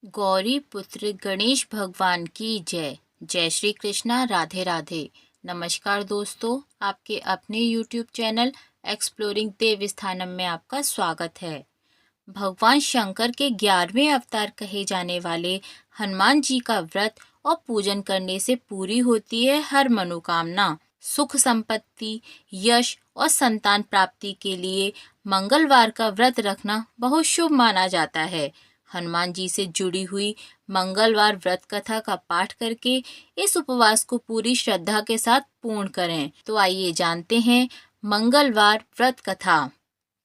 गौरी पुत्र गणेश भगवान की जय। जय श्री कृष्णा, राधे राधे। नमस्कार दोस्तों, आपके अपने YouTube चैनल एक्सप्लोरिंग देव स्थानम में आपका स्वागत है। भगवान शंकर के 11वें अवतार कहे जाने वाले हनुमान जी का व्रत और पूजन करने से पूरी होती है हर मनोकामना। सुख संपत्ति, यश और संतान प्राप्ति के लिए मंगलवार का व्रत रखना बहुत शुभ माना जाता है। हनुमान जी से जुड़ी हुई मंगलवार व्रत कथा का पाठ करके इस उपवास को पूरी श्रद्धा के साथ पूर्ण करें। तो आइए जानते हैं मंगलवार व्रत कथा।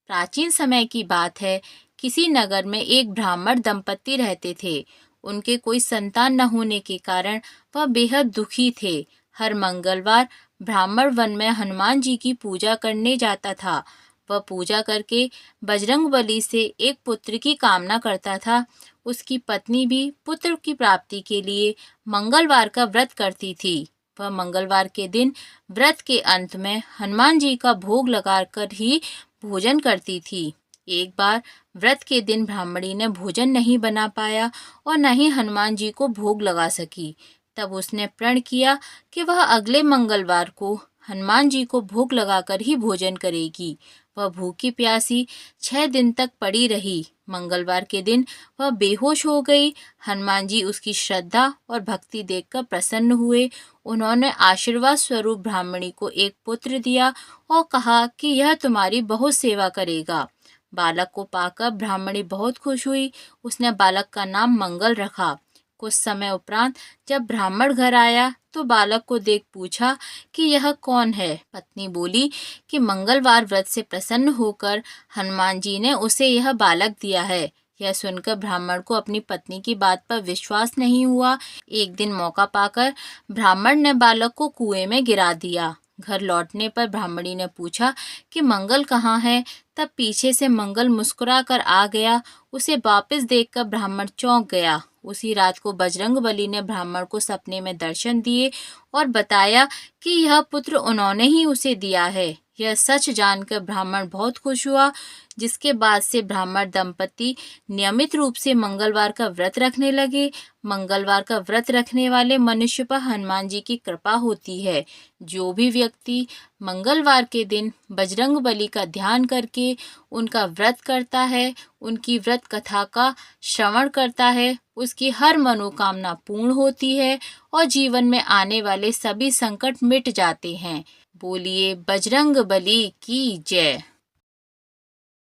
प्राचीन समय की बात है। किसी नगर में एक ब्राह्मण दंपति रहते थे। उनके कोई संतान न होने के कारण वह बेहद दुखी थे। हर मंगलवार ब्राह्मण वन में हनुमान जी की पूजा करने जाता था। वह पूजा करके बजरंगबली से एक पुत्र की कामना करता था। उसकी पत्नी भी पुत्र की प्राप्ति के लिए मंगलवार का व्रत करती थी। वह मंगलवार के दिन व्रत के अंत में हनुमान जी का भोग लगाकर ही भोजन करती थी। एक बार व्रत के दिन ब्राह्मणी ने भोजन नहीं बना पाया और न ही हनुमान जी को भोग लगा सकी। तब उसने प्रण किया कि वह अगले मंगलवार को हनुमान जी को भोग लगाकर ही भोजन करेगी। वह भूखी प्यासी 6 दिन तक पड़ी रही। मंगलवार के दिन वह बेहोश हो गई। हनुमान जी उसकी श्रद्धा और भक्ति देखकर प्रसन्न हुए। उन्होंने आशीर्वाद स्वरूप ब्राह्मणी को एक पुत्र दिया और कहा कि यह तुम्हारी बहुत सेवा करेगा। बालक को पाकर ब्राह्मणी बहुत खुश हुई। उसने बालक का नाम मंगल रखा। कुछ समय उपरांत जब ब्राह्मण घर आया तो बालक को देख पूछा कि यह कौन है। पत्नी बोली कि मंगलवार व्रत से प्रसन्न होकर हनुमान जी ने उसे यह बालक दिया है। यह सुनकर ब्राह्मण को अपनी पत्नी की बात पर विश्वास नहीं हुआ। एक दिन मौका पाकर ब्राह्मण ने बालक को कुएं में गिरा दिया। घर लौटने पर ब्राह्मणी ने पूछा कि मंगल कहाँ है। तब पीछे से मंगल मुस्कुरा कर आ गया। उसे वापस देखकर ब्राह्मण चौंक गया। उसी रात को बजरंगबली ने ब्राह्मण को सपने में दर्शन दिए और बताया कि यह पुत्र उन्होंने ही उसे दिया है। यह सच जानकर ब्राह्मण बहुत खुश हुआ, जिसके बाद से ब्राह्मण दंपति नियमित रूप से मंगलवार का व्रत रखने लगे। मंगलवार का व्रत रखने वाले मनुष्य पर हनुमान जी की कृपा होती है। जो भी व्यक्ति मंगलवार के दिन बजरंगबली का ध्यान करके उनका व्रत करता है, उनकी व्रत कथा का श्रवण करता है, उसकी हर मनोकामना पूर्ण होती है और जीवन में आने वाले सभी संकट मिट जाते हैं। बोलिए बजरंगबली की जय।